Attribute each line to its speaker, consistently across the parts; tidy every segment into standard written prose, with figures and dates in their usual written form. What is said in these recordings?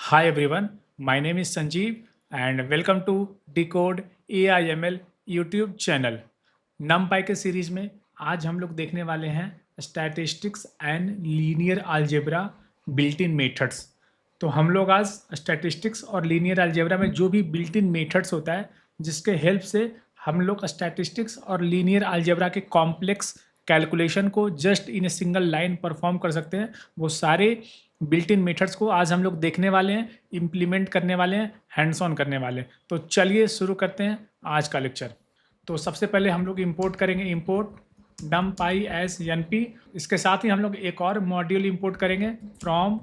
Speaker 1: Hi everyone, my name is Sanjeev and welcome to Decode AIML YouTube channel. NumPy के series में आज हम लोग देखने वाले हैं statistics and linear algebra built in methods. तो हम लोग आज स्टैटिस्टिक्स और लीनियर अलजेब्रा में जो भी बिल्ट इन मेथड्स होता है जिसके हेल्प से हम लोग स्टैटिस्टिक्स और लीनियर अलजेब्रा के कॉम्प्लेक्स कैलकुलेशन को just in a single line perform कर सकते हैं, वो सारे बिल्ट इन मेथड्स को आज हम लोग देखने वाले हैं, इम्प्लीमेंट करने वाले हैं, हैंड्स ऑन करने वाले हैं। तो चलिए शुरू करते हैं आज का लेक्चर। तो सबसे पहले हम लोग इंपोर्ट करेंगे, इंपोर्ट numpy एस np। इसके साथ ही हम लोग एक और मॉड्यूल इंपोर्ट करेंगे from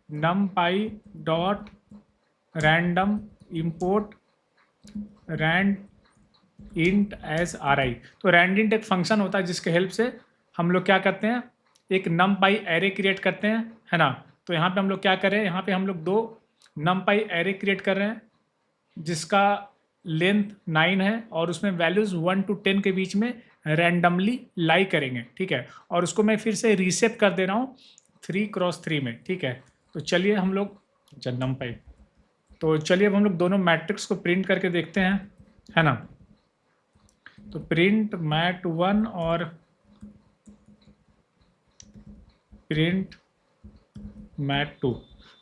Speaker 1: numpy dot random import rand int as ri। तो रैंड इंट एक फंक्शन होता है जिसके हेल्प से हम लोग क्या करते हैं, एक numpy एरे क्रिएट करते हैं, है ना। तो यहाँ पे हम लोग क्या कर रहे हैं, यहाँ पे हम लोग दो numpy एरे क्रिएट कर रहे हैं जिसका लेंथ 9 है और उसमें वैल्यूज़ 1 to 10 के बीच में रैंडमली लाई करेंगे, ठीक है। और उसको मैं फिर से रीसेट कर दे रहा हूँ 3x3 में, ठीक है। तो चलिए हम लोग numpy, तो चलिए अब हम लोग दोनों मैट्रिक्स को प्रिंट करके देखते हैं, है ना। तो प्रिंट mat1 और प्रिंट mat2।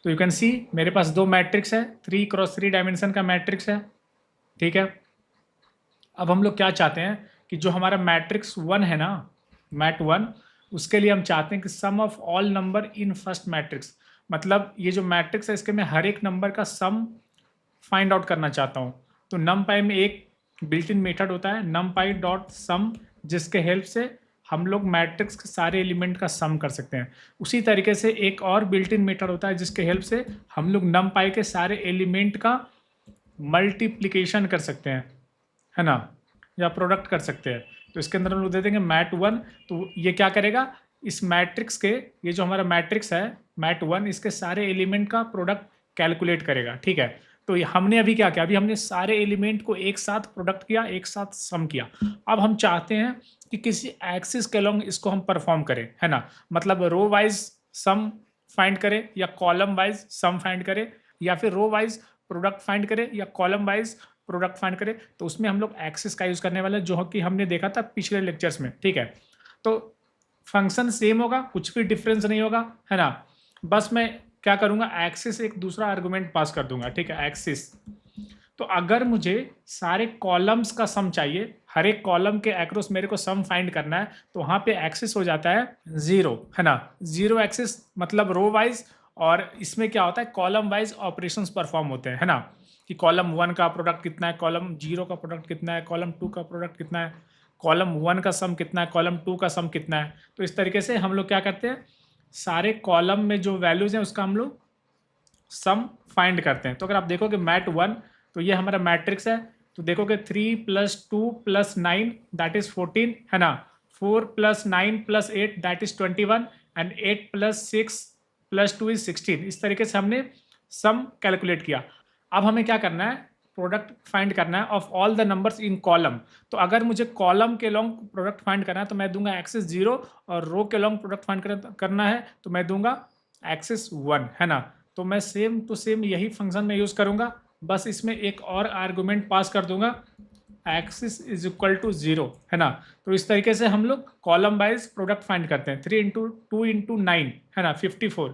Speaker 1: तो यू कैन सी मेरे पास दो मैट्रिक्स है, 3x3 डायमेंशन का मैट्रिक्स है, ठीक है। अब हम लोग क्या चाहते हैं कि जो हमारा मैट्रिक्स 1 है ना, mat1, उसके लिए हम चाहते हैं कि sum of all number in first matrix, मतलब ये जो मैट्रिक्स है इसके मैं हर एक नंबर का सम फाइंड आउट करना चाहता हूँ। तो numpy में एक बिल्ट इन मेथड होता है numpy डॉट सम, जिसके हेल्प से हम लोग मैट्रिक्स के सारे एलिमेंट का सम कर सकते हैं। उसी तरीके से एक और बिल्ट इन मेथड होता है जिसके हेल्प से हम लोग numpy के सारे एलिमेंट का मल्टीप्लिकेशन कर सकते हैं, है ना, या प्रोडक्ट कर सकते हैं। तो इसके अंदर हम लोग दे देंगे mat1। तो ये क्या करेगा, इस मैट्रिक्स के, ये जो हमारा मैट्रिक्स है mat1, इसके सारे एलिमेंट का प्रोडक्ट कैलकुलेट करेगा, ठीक है। तो हमने अभी क्या किया, अभी हमने सारे एलिमेंट को एक साथ प्रोडक्ट किया, एक साथ सम किया। अब हम चाहते हैं कि किसी एक्सिस के अलोंग इसको हम परफॉर्म करें, है ना। मतलब रो वाइज सम फाइंड करें या कॉलम वाइज सम फाइंड करें, या फिर रो वाइज प्रोडक्ट फाइंड करें या कॉलम वाइज प्रोडक्ट फाइंड करें। तो उसमें हम लोग एक्सिस का यूज़ करने वाले, जो कि हमने देखा था पिछले लेक्चर्स में, ठीक है। तो फंक्शन सेम होगा, कुछ भी डिफरेंस नहीं होगा, है ना। बस मैं क्या करूँगा, एक्सिस एक दूसरा आर्गुमेंट पास कर दूंगा, ठीक है, एक्सिस। तो अगर मुझे सारे कॉलम्स का सम चाहिए, हर एक कॉलम के एक्रॉस मेरे को सम फाइंड करना है, तो वहाँ पे एक्सिस हो जाता है 0, है ना। 0 एक्सिस मतलब रो वाइज, और इसमें क्या होता है, कॉलम वाइज ऑपरेशंस परफॉर्म होते हैं, है ना। कि कॉलम 1 का प्रोडक्ट कितना है, कॉलम 0 का प्रोडक्ट कितना है, कॉलम 2 का प्रोडक्ट कितना है, कॉलम 1 का सम कितना है, कॉलम 2 का सम कितना है। तो इस तरीके से हम लोग क्या करते हैं, सारे कॉलम में जो वैल्यूज हैं उसका हम लोग सम फाइंड करते हैं। तो अगर आप देखोगे mat1, तो ये हमारा मैट्रिक्स है। तो देखोगे 3 + 2 + 9 दैट इज 14, है ना। 4 + 9 + 8 दैट इज 21 एंड 8 + 6 + 2 इज 16। इस तरीके से हमने सम कैलकुलेट किया। अब हमें क्या करना है, प्रोडक्ट फाइंड करना है of all the numbers in column. तो अगर मुझे कॉलम के लॉन्ग प्रोडक्ट फाइंड करना है तो मैं दूंगा एक्सिस 0, और रो के लॉन्ग प्रोडक्ट फाइंड करना है तो मैं दूंगा एक्सिस 1, है ना। तो मैं सेम टू सेम यही फंक्शन में यूज़ करूंगा, बस इसमें एक और आर्गुमेंट पास कर दूंगा, एक्सिस इज इक्वल टू 0, है ना। तो इस तरीके से हम लोग कॉलम वाइज प्रोडक्ट फाइंड करते हैं। 3 × 2 × 9, है ना, 54,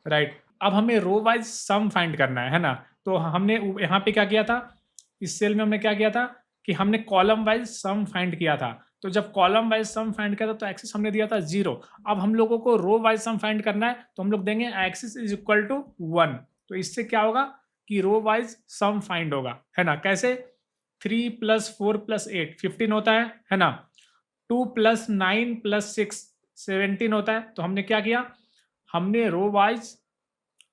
Speaker 1: राइट। अब हमें रो वाइज सम फाइंड करना है ना। तो हमने यहाँ पे क्या किया था, इस सेल में हमने क्या किया था कि हमने कॉलम वाइज सम फाइंड किया था। तो जब कॉलम वाइज सम फाइंड किया था तो एक्सिस हमने दिया था 0। अब हम लोगों को रो वाइज सम फाइंड करना है, तो हम लोग देंगे एक्सिस इज इक्वल टू 1। तो इससे क्या होगा कि रो वाइज सम फाइंड होगा, है ना। कैसे, 3 + 4 + 8 15 होता है ना। 2 + 9 + 6 17 होता है। तो हमने क्या किया, हमने रो वाइज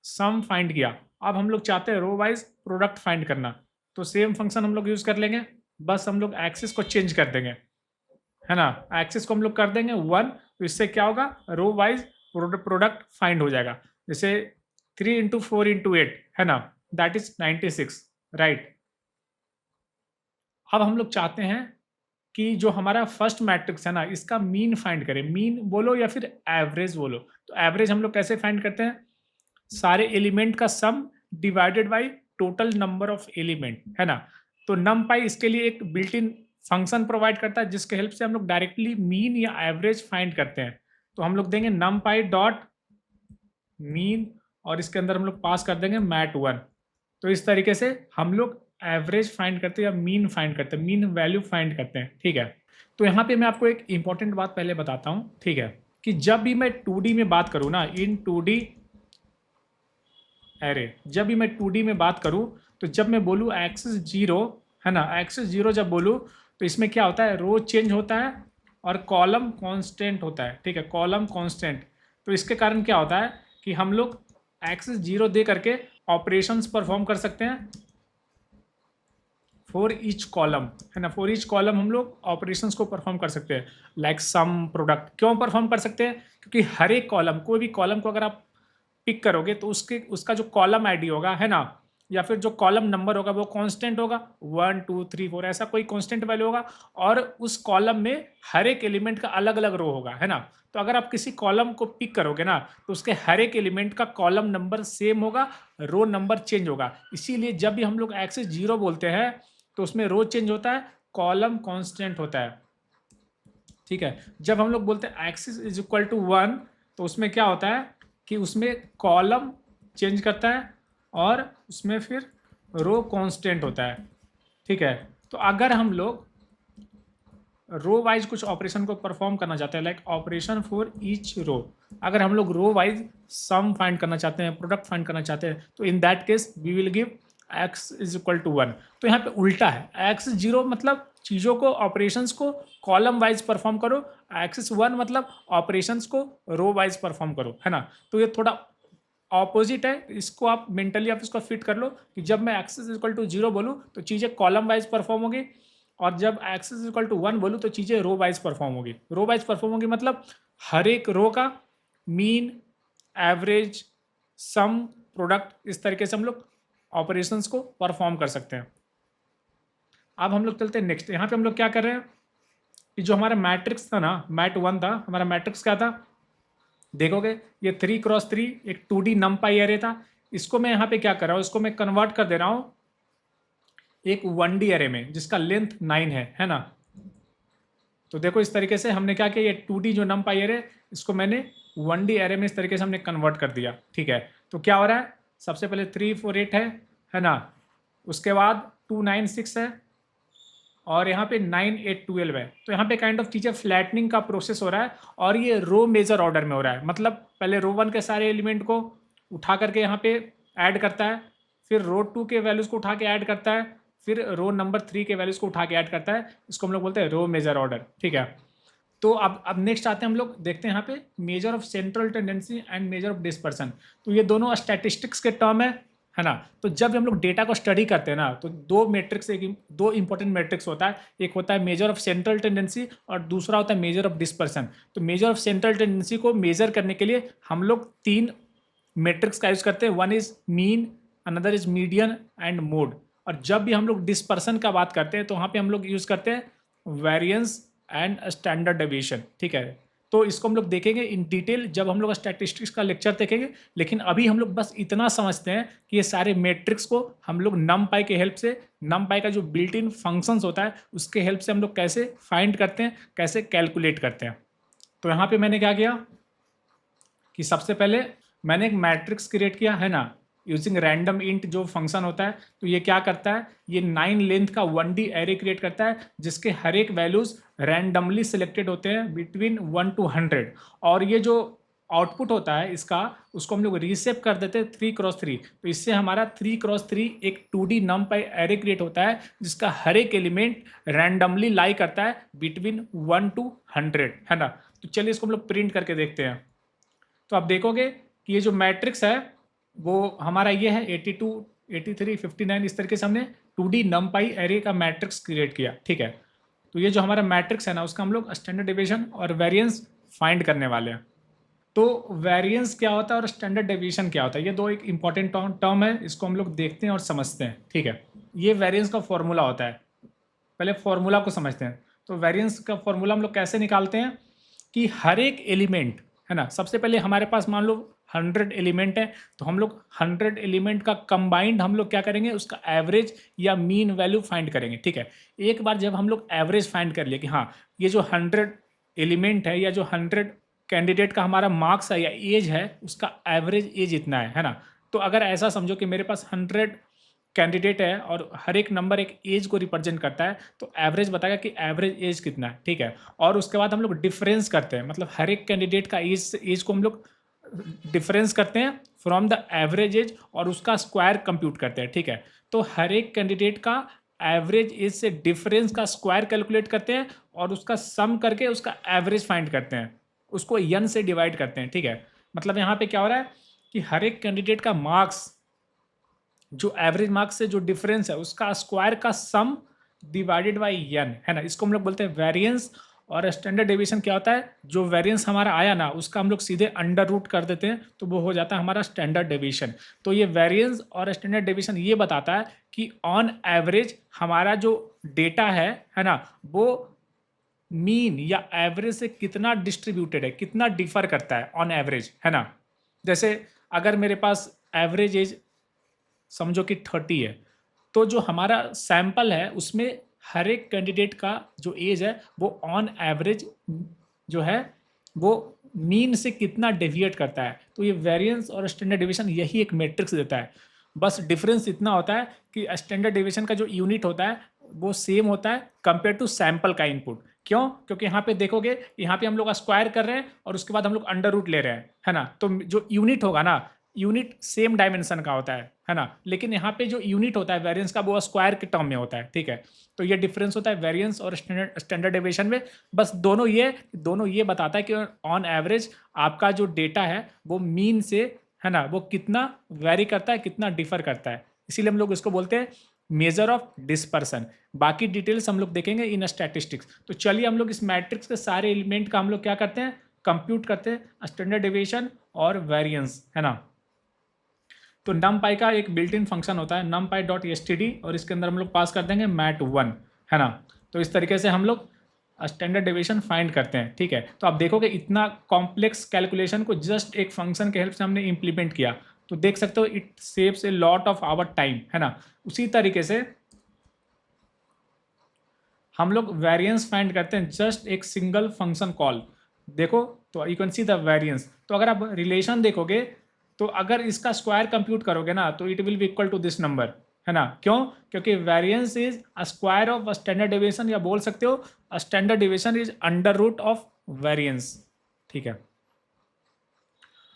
Speaker 1: सम फाइंड किया। अब हम लोग चाहते हैं रो वाइज प्रोडक्ट फाइंड करना, तो सेम फंक्शन हम लोग यूज कर लेंगे, बस हम लोग एक्सिस को चेंज कर देंगे, है ना। एक्सिस को हम लोग कर देंगे 1। तो इससे क्या होगा, रो वाइज प्रोडक्ट फाइंड हो जाएगा। जैसे 3 × 4 × 8, है ना, दैट इज 96, राइट। अब हम लोग चाहते हैं कि जो हमारा फर्स्ट मैट्रिक्स है ना, इसका मीन फाइंड करें। मीन बोलो या फिर एवरेज बोलो। तो एवरेज हम लोग कैसे फाइंड करते हैं, सारे एलिमेंट का सम divided by total number of element, है ना। तो numpy इसके लिए एक बिल्ट इन फंक्शन प्रोवाइड करता है जिसके हेल्प से हम लोग डायरेक्टली मीन या एवरेज फाइंड करते हैं। तो हम लोग देंगे numpy डॉट मीन और इसके अंदर हम लोग पास कर देंगे mat1। तो इस तरीके से हम लोग एवरेज फाइंड करते हैं या मीन फाइंड करते हैं, मीन वैल्यू फाइंड करते हैं, ठीक है। तो यहाँ पे मैं आपको एक इंपॉर्टेंट बात पहले बताता हूँ, ठीक है, कि जब भी मैं 2D में बात करूँ ना, इन 2D एरे, जब भी मैं 2D में बात करूँ तो जब मैं बोलूँ एक्सिस 0, है ना, एक्सिस 0 जब बोलूँ तो इसमें क्या होता है, रो चेंज होता है और कॉलम कांस्टेंट होता है, ठीक है, कॉलम कांस्टेंट। तो इसके कारण क्या होता है कि हम लोग एक्सिस 0 दे करके ऑपरेशंस परफॉर्म कर सकते हैं फॉर ईच कॉलम, है ना, फॉर ईच कॉलम हम लोग ऑपरेशंस को परफॉर्म कर सकते हैं, लाइक सम, प्रोडक्ट। क्यों परफॉर्म कर सकते हैं? क्योंकि हर एक कॉलम, कोई भी कॉलम को अगर आप पिक करोगे तो उसका जो कॉलम आईडी होगा, है ना, या फिर जो कॉलम नंबर होगा वो कांस्टेंट होगा, 1 2 3 4 ऐसा कोई कांस्टेंट वैल्यू होगा, और उस कॉलम में हर एक एलिमेंट का अलग अलग रो होगा, है ना। तो अगर आप किसी कॉलम को पिक करोगे ना तो उसके हर एक एलिमेंट का कॉलम नंबर सेम होगा, रो नंबर चेंज होगा। इसीलिए जब भी हम लोग एक्सिस 0 बोलते हैं तो उसमें रो चेंज होता है, कॉलम कांस्टेंट होता है, ठीक है। जब हम लोग बोलते हैं एक्सिस इज इक्वल टू 1 तो उसमें क्या होता है कि उसमें कॉलम चेंज करता है और उसमें फिर रो कांस्टेंट होता है, ठीक है। तो अगर हम लोग रो वाइज कुछ ऑपरेशन को परफॉर्म करना चाहते हैं, like operation for each row, अगर हम लोग रो वाइज सम फाइंड करना चाहते हैं, प्रोडक्ट फाइंड करना चाहते हैं, तो in that case we will give x is equal to 1। तो यहाँ पे उल्टा है, एक्स 0 मतलब चीज़ों को, ऑपरेशंस को कॉलम वाइज परफॉर्म करो, एक्सिस 1 मतलब ऑपरेशंस को रो वाइज परफॉर्म करो, है ना। तो ये थोड़ा ऑपोजिट है, इसको आप मेंटली आप इसको फिट कर लो कि जब मैं एक्सिस इक्वल टू 0 बोलूँ तो चीज़ें कॉलम वाइज परफॉर्म होगी, और जब एक्सिस इक्वल टू 1 बोलूँ तो चीज़ें रो वाइज परफॉर्म होगी। रो वाइज परफॉर्म होगी मतलब हर एक रो का मीन, एवरेज, सम, प्रोडक्ट, इस तरीके से हम लोग ऑपरेशंस को परफॉर्म कर सकते हैं। अब हम लोग चलते हैं नेक्स्ट। यहाँ पे हम लोग क्या कर रहे हैं कि जो हमारा मैट्रिक्स था ना, mat1 था, हमारा मैट्रिक्स क्या था, देखोगे ये 3x3 एक 2D numpy एरे था। इसको मैं यहाँ पे क्या कर रहा हूँ, इसको मैं कन्वर्ट कर दे रहा हूँ एक 1D एरे में जिसका लेंथ 9 है ना। तो देखो इस तरीके से हमने क्या किया, ये 2D जो numpy एरे, इसको मैंने 1D एरे में इस तरीके से हमने कन्वर्ट कर दिया, ठीक है। तो क्या हो रहा है, सबसे पहले 3 4 8 है ना, उसके बाद 2 9 6 है, और यहाँ पे 9 8 12 है। तो यहाँ पे काइंड ऑफ चीज़ें फ्लैटनिंग का प्रोसेस हो रहा है, और ये रो मेजर ऑर्डर में हो रहा है। मतलब पहले रो 1 के सारे एलिमेंट को उठा करके यहाँ पे ऐड करता है, फिर रो 2 के वैल्यूज़ को उठा के ऐड करता है, फिर रो नंबर 3 के वैल्यूज़ को उठा के ऐड करता है। इसको हम लोग बोलते हैं रो मेजर ऑर्डर, ठीक है। तो अब नेक्स्ट आते हैं, हम लोग देखते हैं यहाँ पे measure of central tendency and measure of dispersion. तो ये दोनों स्टैटिस्टिक्स के टर्म है ना। तो जब हम लोग डेटा को स्टडी करते हैं ना तो दो इंपॉर्टेंट मैट्रिक्स होता है, एक होता है मेजर ऑफ सेंट्रल टेंडेंसी और दूसरा होता है मेजर ऑफ डिस्पर्सन। तो मेजर ऑफ सेंट्रल टेंडेंसी को मेजर करने के लिए हम लोग 3 मैट्रिक्स का यूज करते हैं, one is mean, another is median and mode. और जब भी हम लोग डिस्पर्सन का बात करते हैं तो वहाँ पे हम लोग यूज करते हैं वेरिएंस एंड स्टैंडर्ड डेविएशन, ठीक है। तो इसको हम लोग देखेंगे इन डिटेल जब हम लोग स्टैटिस्टिक्स का लेक्चर देखेंगे। लेकिन अभी हम लोग बस इतना समझते हैं कि ये सारे मैट्रिक्स को हम लोग numpy के हेल्प से, numpy का जो बिल्ट इन फंक्शंस होता है उसके हेल्प से हम लोग कैसे फाइंड करते हैं, कैसे कैलकुलेट करते हैं। तो यहाँ पे मैंने क्या किया कि सबसे पहले मैंने एक मैट्रिक्स क्रिएट किया, है ना, यूजिंग रैंडम इंट जो फंक्शन होता है। तो ये क्या करता है, ये 9 लेंथ का 1D एरे क्रिएट करता है जिसके हर एक वैल्यूज रैंडमली सिलेक्टेड होते हैं बिटवीन 1 to 100। और ये जो आउटपुट होता है इसका, उसको हम लोग रीसेप कर देते हैं 3x3। तो इससे हमारा 3x3 एक 2D numpy एरे क्रिएट होता है जिसका हर एक एलिमेंट रैंडमली लाई करता है बिटवीन 1 to 100, है ना। तो चलिए इसको हम लोग प्रिंट करके देखते हैं। तो आप देखोगे कि ये जो मैट्रिक्स है वो हमारा ये है 82 83 59, इस तरीके से हमने 2D numpy एरे का मैट्रिक्स क्रिएट किया, ठीक है। तो ये जो हमारा मैट्रिक्स है ना उसका हम लोग स्टैंडर्ड डेविएशन और वेरिएंस फाइंड करने वाले हैं। तो वेरिएंस क्या होता है और स्टैंडर्ड डेविएशन क्या होता है, ये दो एक इंपॉर्टेंट टर्म है, इसको हम लोग देखते हैं और समझते हैं, ठीक है। ये वेरिएंस का फॉर्मूला होता है, पहले फॉर्मूला को समझते हैं। तो वेरिएंस का फॉर्मूला हम लोग कैसे निकालते हैं कि हर एक एलिमेंट, है ना। सबसे पहले हमारे पास मान लो 100 एलिमेंट है, तो हम लोग 100 एलिमेंट का कंबाइंड हम लोग क्या करेंगे, उसका एवरेज या मीन वैल्यू फाइंड करेंगे, ठीक है। एक बार जब हम लोग एवरेज फाइंड कर लिए कि हाँ ये जो 100 एलिमेंट है या जो 100 कैंडिडेट का हमारा मार्क्स है या एज है, उसका एवरेज एज इतना है ना। तो अगर ऐसा समझो कि मेरे पास 100 कैंडिडेट है और हर एक नंबर एक एज को रिप्रेजेंट करता है, तो एवरेज बताएगा कि एवरेज एज कितना है, ठीक है। और उसके बाद हम लोग डिफरेंस करते हैं, मतलब हर एक कैंडिडेट का एज को हम लोग डिफरेंस करते हैं फ्रॉम द एवरेज एज और उसका स्क्वायर कंप्यूट करते हैं, ठीक है। तो हर एक कैंडिडेट का एवरेज एज से डिफरेंस का स्क्वायर कैलकुलेट करते हैं और उसका सम करके उसका एवरेज फाइंड करते हैं, उसको n से डिवाइड करते हैं, ठीक है। मतलब यहाँ पे क्या हो रहा है कि हर एक कैंडिडेट का मार्क्स, जो एवरेज मार्क्स से जो डिफरेंस है उसका स्क्वायर का सम डिवाइडेड बाई n, है ना। इसको हम लोग बोलते हैं वेरिएंस। और स्टैंडर्ड डेविएशन क्या होता है, जो वेरिएंस हमारा आया ना उसका हम लोग सीधे अंडर रूट कर देते हैं, तो वो हो जाता है हमारा स्टैंडर्ड डेविएशन। तो ये वेरिएंस और स्टैंडर्ड डेविएशन ये बताता है कि ऑन एवरेज हमारा जो डेटा है ना, वो मीन या एवरेज से कितना डिस्ट्रीब्यूटेड है, कितना डिफर करता है ऑन एवरेज, है ना। जैसे अगर मेरे पास एवरेज एज समझो कि 30 है, तो जो हमारा सैंपल है उसमें हर एक कैंडिडेट का जो एज है वो ऑन एवरेज जो है वो मीन से कितना डेविएट करता है। तो ये वेरिएंस और स्टैंडर्ड डेविएशन यही एक मैट्रिक्स देता है। बस डिफरेंस इतना होता है कि स्टैंडर्ड डेविएशन का जो यूनिट होता है वो सेम होता है कंपेयर टू सैंपल का इनपुट। क्यों? क्योंकि यहाँ पे देखोगे, यहाँ पे हम लोग स्क्वायर कर रहे हैं और उसके बाद हम लोग अंडर रूट ले रहे हैं, है ना। तो जो यूनिट होगा ना, यूनिट सेम डायमेंशन का होता है ना। लेकिन यहाँ पे जो यूनिट होता है वेरिएंस का वो स्क्वायर के टर्म में होता है, ठीक है। तो ये डिफरेंस होता है वेरिएंस और स्टैंडर्ड डेविएशन में। बस दोनों ये बताता है कि ऑन एवरेज आपका जो डेटा है वो मीन से, है ना, वो कितना वेरी करता है, कितना डिफर करता है। इसीलिए हम लोग इसको बोलते हैं मेजर ऑफ डिस्पर्सन। बाकी डिटेल्स हम लोग देखेंगे इन स्टैटिस्टिक्स। तो चलिए हम लोग इस मैट्रिक्स के सारे एलिमेंट का हम लोग क्या करते हैं, कंप्यूट करते हैं, स्टैंडर्ड डेविएशन और वेरिएंस, है ना। तो numpy का एक बिल्ट इन फंक्शन होता है numpy.std और इसके अंदर हम लोग पास कर देंगे mat1, है ना। तो इस तरीके से हम लोग स्टैंडर्ड डेविएशन फाइंड करते हैं, ठीक है। तो आप देखोगे इतना कॉम्प्लेक्स कैलकुलेशन को जस्ट एक फंक्शन के हेल्प से हमने इंप्लीमेंट किया, तो देख सकते हो it saves a lot of our time, है ना। उसी तरीके से हम लोग वेरिएंस फाइंड करते हैं जस्ट एक सिंगल फंक्शन कॉल। देखो तो you can see the variance. तो अगर आप रिलेशन देखोगे तो अगर इसका स्क्वायर कंप्यूट करोगे ना तो it will be equal to this number, है ना। क्यों? क्योंकि variance is a square of standard deviation, या बोल सकते हो standard deviation is under root of variance, ठीक है।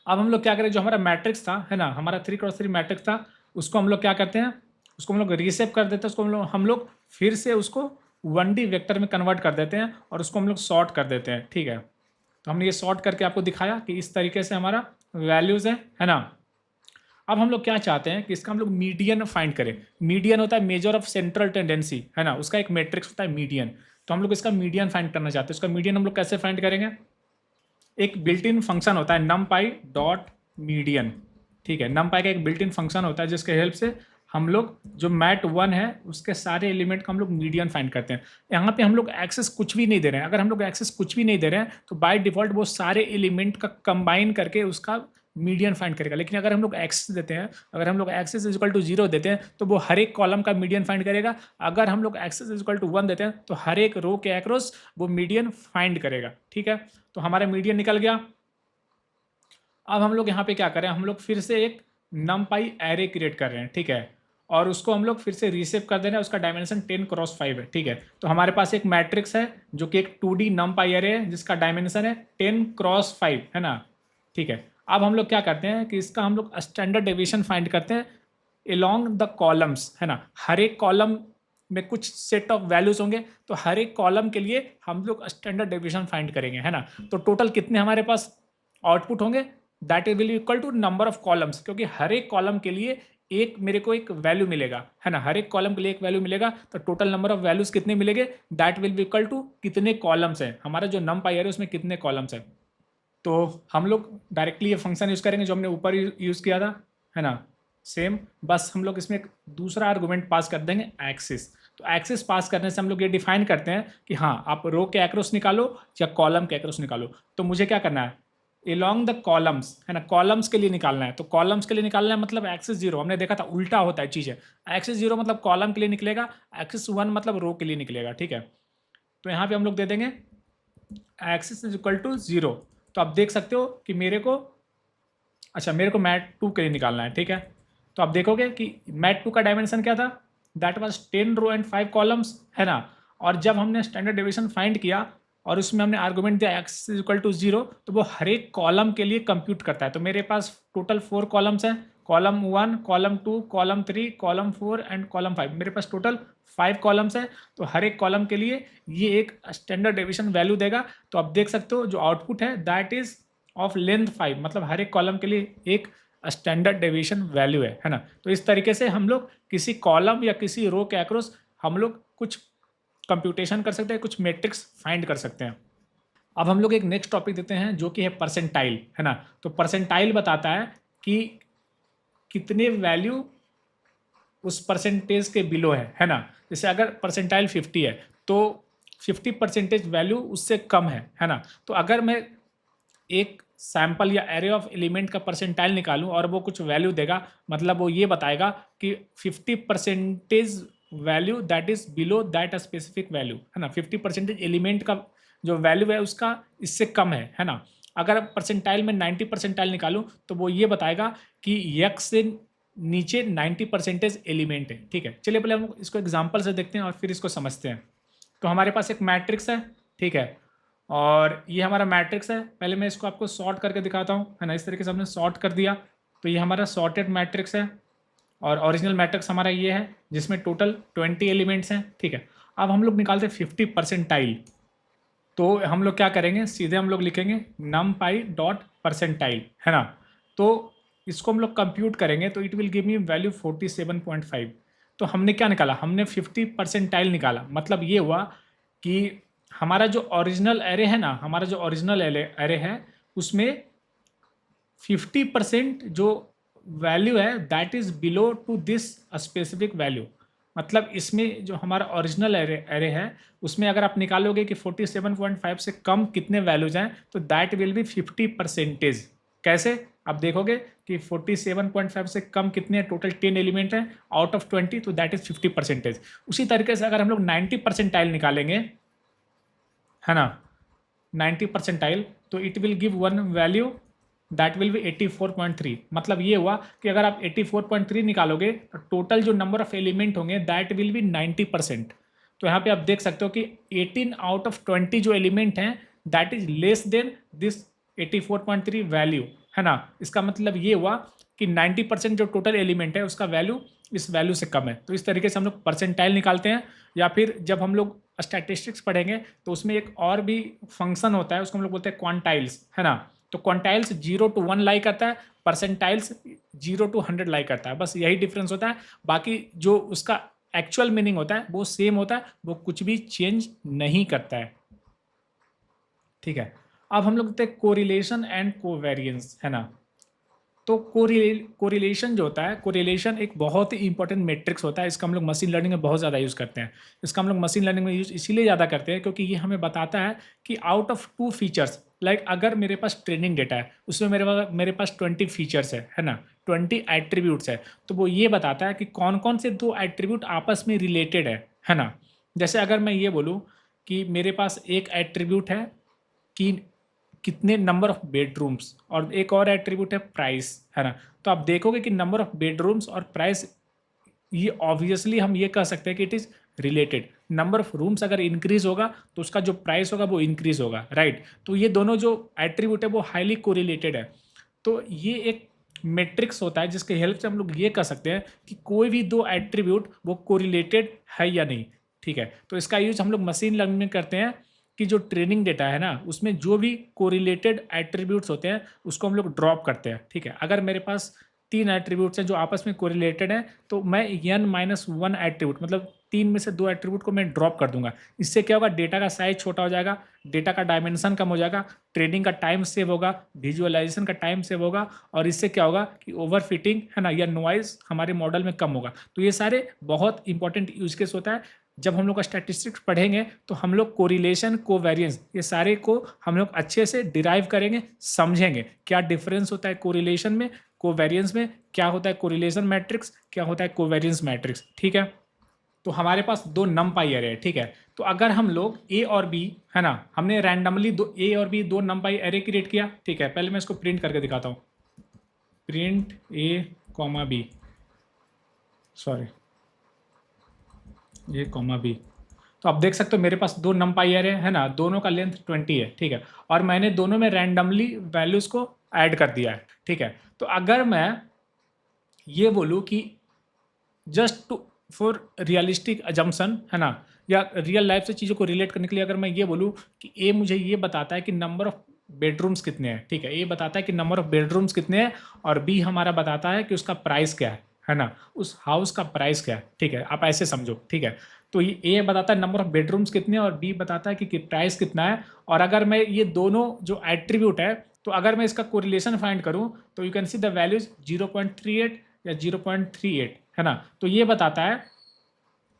Speaker 1: अब हम लोग क्या करें, जो हमारा मैट्रिक्स था, है ना, हमारा 3x3 मैट्रिक्स था, उसको हम लोग क्या करते हैं, उसको हम लोग रीसेप कर देते हैं, उसको हम लोग फिर से उसको 1D वेक्टर में कन्वर्ट कर देते हैं और उसको हम लोग सॉर्ट कर देते हैं, ठीक है। तो हमने ये सॉर्ट करके आपको दिखाया कि इस तरीके से हमारा वैल्यूज़ है ना। अब हम लोग क्या चाहते हैं कि इसका हम लोग मीडियन फाइंड करें। मीडियन होता है मेजर ऑफ सेंट्रल टेंडेंसी, है ना, उसका एक मैट्रिक्स होता है मीडियन। तो हम लोग इसका मीडियन फाइंड करना चाहते हैं। इसका मीडियन हम लोग कैसे फाइंड करेंगे, एक बिल्ट इन फंक्शन होता है numpy.median, ठीक है। numpy का एक बिल्ट इन फंक्शन होता है जिसके हेल्प से हम लोग जो mat1 है उसके सारे एलिमेंट का हम लोग मीडियन फाइंड करते हैं। यहाँ पे हम लोग एक्सेस कुछ भी नहीं दे रहे हैं। अगर हम लोग एक्सेस कुछ भी नहीं दे रहे हैं तो बाय डिफॉल्ट वो सारे एलिमेंट का कंबाइन करके उसका मीडियन फाइंड करेगा। लेकिन अगर हम लोग एक्सेस देते हैं, अगर हम लोग एक्सेस इज इक्वल टू 0 देते हैं तो वो हर एक कॉलम का मीडियन फाइंड करेगा। अगर हम लोग एक्सेस इज इक्वल टू 1 देते हैं तो हर एक रो के एक्रॉस वो मीडियन फाइंड करेगा, ठीक है। तो हमारा मीडियन निकल गया। अब हम लोग यहाँ पे क्या करें, हम लोग फिर से एक numpy एरे क्रिएट कर रहे हैं, ठीक है। और उसको हम लोग फिर से रीसेप कर दे रहे हैं, उसका डायमेंशन 10x5 है, ठीक है। तो हमारे पास एक मैट्रिक्स है जो कि एक 2D numpy एरे है जिसका डायमेंशन है 10x5, है ना, ठीक है। अब हम लोग क्या करते हैं कि इसका हम लोग स्टैंडर्ड डेविएशन फाइंड करते हैं एलोंग द कॉलम्स, है ना। हर एक कॉलम में कुछ सेट ऑफ वैल्यूज होंगे, तो हर एक कॉलम के लिए हम लोग स्टैंडर्ड डेविएशन फाइंड करेंगे, है ना। तो टोटल कितने हमारे पास आउटपुट होंगे, that will equal to number of columns, क्योंकि हर एक कॉलम के लिए एक मेरे को एक वैल्यू मिलेगा, है ना। हर एक कॉलम के लिए एक वैल्यू मिलेगा, तो टोटल नंबर ऑफ वैल्यूज कितने मिलेंगे, that will be equal to कितने कॉलम्स हैं, हमारा जो numpy है उसमें कितने कॉलम्स हैं। तो हम लोग डायरेक्टली ये फंक्शन यूज़ करेंगे जो हमने ऊपर यूज़ किया था, है ना, सेम। बस हम लोग इसमें एक दूसरा आर्गूमेंट पास कर देंगे एक्सिस। तो एक्सिस पास करने से हम लोग ये डिफाइन करते हैं कि हाँ आप रो के एक्रॉस निकालो या कॉलम के एक्रॉस निकालो। तो मुझे क्या करना है, along द कॉलम्स, है ना, कॉलम्स के लिए निकालना है। तो कॉलम्स के लिए निकालना है मतलब एक्सिस जीरो, हमने देखा था उल्टा होता है चीज़ें। एक्सिस जीरो मतलब कॉलम के लिए निकलेगा, एक्सिस वन मतलब रो के लिए निकलेगा, ठीक है। तो यहाँ पे हम लोग दे देंगे axis is equal to zero. तो आप देख सकते हो कि मेरे को, अच्छा मेरे को मैट टू के लिए निकालना है, ठीक है। तो आप देखोगे कि मैट टू का डायमेंशन क्या था, that was 10 row and 5 columns, है ना। और जब हमने स्टैंडर्ड डेविएशन फाइंड किया और उसमें हमने आर्गुमेंट दिया x is equal to zero, तो वो हर एक कॉलम के लिए कंप्यूट करता है। तो मेरे पास टोटल 4 कॉलम्स हैं, column 1, column 2, column 3, column 4 and column 5। मेरे पास टोटल 5 कॉलम्स हैं। तो हर एक कॉलम के लिए ये एक स्टैंडर्ड डेविएशन वैल्यू देगा। तो आप देख सकते हो जो आउटपुट है दैट इज ऑफ लेंथ 5, मतलब हर एक कॉलम के लिए एक स्टैंडर्ड डेविएशन वैल्यू है ना। तो इस तरीके से हम लोग किसी कॉलम या किसी रो के अक्रॉस हम लोग कुछ कंप्यूटेशन कर सकते हैं, कुछ मैट्रिक्स फाइंड कर सकते हैं। अब हम लोग एक नेक्स्ट टॉपिक देते हैं जो कि है परसेंटाइल, है ना। तो परसेंटाइल बताता है कि कितने वैल्यू उस परसेंटेज के बिलो है ना। जैसे अगर परसेंटाइल 50 है तो 50% वैल्यू उससे कम है ना। तो अगर मैं एक सैंपल या एरे ऑफ एलिमेंट का परसेंटाइल निकालूं और वो कुछ वैल्यू देगा, मतलब वो ये बताएगा कि 50% value that is below that specific value, है ना। 50% एलिमेंट का जो वैल्यू है उसका इससे कम है ना। अगर परसेंटाइल में 90 परसेंटाइल निकालूं तो वो ये बताएगा कि यक्स से नीचे 90% एलिमेंट है, ठीक है। चलिए पहले हम इसको एग्जाम्पल से देखते हैं और फिर इसको समझते हैं। तो हमारे पास एक मैट्रिक्स है, ठीक है, और ये हमारा मैट्रिक्स है। पहले मैं इसको आपको सॉर्ट करके दिखाता हूँ, है ना। इस तरीके से हमने सॉर्ट कर दिया। तो ये हमारा सॉर्टेड मैट्रिक्स है और ओरिजिनल मैट्रिक्स हमारा ये है जिसमें टोटल 20 एलिमेंट्स हैं, ठीक है। अब हम लोग निकालते हैं 50 परसेंटाइल। तो हम लोग क्या करेंगे, सीधे हम लोग लिखेंगे नम पाई डॉट परसेंटाइल, है ना। तो इसको हम लोग कंप्यूट करेंगे तो it will give me value 47.5। तो हमने क्या निकाला, हमने 50 परसेंटाइल निकाला। मतलब ये हुआ कि हमारा जो ओरिजिनल एरे है ना, हमारा जो ओरिजिनल एरे है उसमें 50% जो वैल्यू है that is below to this specific value. मतलब इसमें जो हमारा ओरिजिनल एरे है उसमें अगर आप निकालोगे कि 47.5 से कम कितने वैल्यूज हैं तो दैट विल बी 50%। कैसे, आप देखोगे कि 47.5 से कम कितने, टोटल 10 एलिमेंट हैं आउट ऑफ 20, तो दैट इज 50%। उसी तरीके से अगर हम लोग 90 परसेंटाइल निकालेंगे, है ना, 90 परसेंटाइल, तो it will give one value that will B 84.3। मतलब ये हुआ कि अगर आप 84.3 निकालोगे तो टोटल जो नंबर ऑफ एलिमेंट होंगे दैट विल बी 90%। तो यहाँ पे आप देख सकते हो कि 18 आउट ऑफ 20 जो एलिमेंट हैं that is less than this 84.3 value, है ना। इसका मतलब ये हुआ कि 90% जो टोटल एलिमेंट है उसका वैल्यू इस वैल्यू से कम है। तो इस तरीके से हम लोग परसेंटाइल निकालते हैं। या फिर जब हम लोग स्टैटिस्टिक्स पढ़ेंगे तो उसमें एक और भी फंक्शन होता है, उसको हम लोग बोलते हैं क्वांटाइल्स, है ना। तो क्वांटाइल्स 0 to 1 लाई करता है, परसेंटाइल्स 0 to 100 लाई करता है। बस यही डिफरेंस होता है, बाकी जो उसका एक्चुअल मीनिंग होता है वो सेम होता है, वो कुछ भी चेंज नहीं करता है, ठीक है। अब हम लोग देखते हैं कोरिलेशन एंड कोवेरियंस, है ना। तो कोरिलेशन जो होता है, कोरिलेशन एक बहुत ही इंपॉर्टेंट मैट्रिक्स होता है। इसका हम लोग मशीन लर्निंग में बहुत ज़्यादा यूज़ करते हैं। इसका हम लोग मशीन लर्निंग में यूज़ इसीलिए ज़्यादा करते हैं क्योंकि ये हमें बताता है कि आउट ऑफ 2 फीचर्स, लाइक अगर मेरे पास ट्रेनिंग डेटा है उसमें मेरे पास 20 फीचर्स है ना, 20 एट्रीब्यूट्स है, तो वो ये बताता है कि कौन कौन से 2 एट्रीब्यूट आपस में रिलेटेड है ना। जैसे अगर मैं ये बोलूँ कि मेरे पास एक एट्रीब्यूट है कि कितने नंबर ऑफ बेडरूम्स, और एक और एट्रीब्यूट है प्राइस, है ना। तो आप देखोगे कि नंबर ऑफ बेडरूम्स और प्राइस, ये ऑब्वियसली हम ये कह सकते हैं कि it is related. Number of rooms अगर इंक्रीज होगा तो उसका जो प्राइस होगा वो इंक्रीज होगा, राइट। तो ये दोनों जो एट्रीब्यूट है वो हाईली कोरिलेटेड है। तो ये एक मैट्रिक्स होता है जिसके हेल्प से हम लोग ये कह सकते हैं कि कोई भी 2 एट्रीब्यूट वो कोरिलेटेड है या नहीं, ठीक है। तो इसका यूज हम लोग मशीन लर्निंग में करते हैं कि जो ट्रेनिंग डेटा है ना उसमें जो भी कोरिलेटेड एट्रीब्यूट्स होते हैं उसको हम लोग ड्रॉप करते हैं, ठीक है। अगर मेरे पास 3 एट्रीब्यूट्स हैं जो आपस में कोरिलेटेड हैं तो मैं n-1 एट्रीब्यूट, मतलब 3 में से 2 एट्रीब्यूट को मैं ड्रॉप कर दूंगा। इससे क्या होगा, डेटा का साइज छोटा हो जाएगा, डेटा का डायमेंशन कम हो जाएगा, ट्रेनिंग का टाइम सेव होगा, विजुअलाइजेशन का टाइम सेव होगा, और इससे क्या होगा कि ओवर फिटिंग, है ना, या नॉइज हमारे मॉडल में कम होगा। तो ये सारे बहुत इंपॉर्टेंट यूज केस होता है जब हम लोग का स्टैटिस्टिक्स पढ़ेंगे तो हम लोग कोरिलेशन, कोवेरिएंस, ये सारे को हम लोग अच्छे से डिराइव करेंगे, समझेंगे क्या डिफरेंस होता है कोरिलेशन में, कोवेरिएंस में, क्या होता है कोरिलेशन मैट्रिक्स, क्या होता है कोवेरिएंस मैट्रिक्स। ठीक है, तो हमारे पास दो नमपाई एरे है। ठीक है, तो अगर हम लोग ए और बी, है ना, हमने रैंडमली दो ए और बी दो नमपाई एरे क्रिएट किया। ठीक है, पहले मैं इसको प्रिंट करके दिखाता हूँ, प्रिंट ए कॉमा बी, सॉरी ए कॉमा बी। तो आप देख सकते हो मेरे पास दो नमपाई एरे है ना, दोनों का लेंथ 20 है। ठीक है, और मैंने दोनों में रैंडमली वैल्यूज को ऐड कर दिया है। ठीक है, तो अगर मैं ये बोलूँ कि just to for realistic assumption, है ना, या रियल लाइफ से चीज़ों को रिलेट करने के लिए अगर मैं ये बोलूँ कि ए मुझे ये बताता है कि नंबर ऑफ बेडरूम्स कितने हैं। ठीक है, ए बताता है कि नंबर ऑफ बेडरूम्स कितने हैं, और बी हमारा बताता है कि उसका प्राइस क्या है ना, उस हाउस का प्राइस क्या है। ठीक है, आप ऐसे समझो। ठीक है, तो ये ए बताता है नंबर ऑफ बेडरूम्स कितने हैं और बी बताता है कि प्राइस कितना है। और अगर मैं ये दोनों जो एट्रीब्यूट है, तो अगर मैं इसका कोरिलेशन फाइंड करूं तो you can see the values 0.38 या 0.38, है ना। तो ये बताता है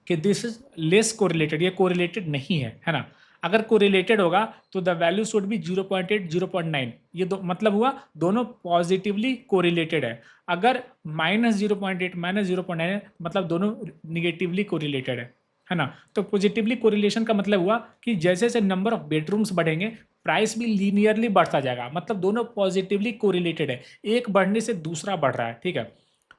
Speaker 1: कि दिस इज लेस कोरिलेटेड, ये कोरिलेटेड नहीं है ना। अगर कोरिलेटेड होगा तो द वैल्यू शुड बी 0.8, 0.9, ये दो मतलब हुआ दोनों पॉजिटिवली कोरिलेटेड है। अगर -0.8 -0.9 मतलब दोनों निगेटिवली कोरिलेटेड है ना। तो पॉजिटिवली कोरिलेशन का मतलब हुआ कि जैसे जैसे नंबर ऑफ बेडरूम्स बढ़ेंगे प्राइस भी लीनियरली बढ़ता जाएगा, मतलब दोनों पॉजिटिवली कोरिलेटेड है, एक बढ़ने से दूसरा बढ़ रहा है। ठीक है,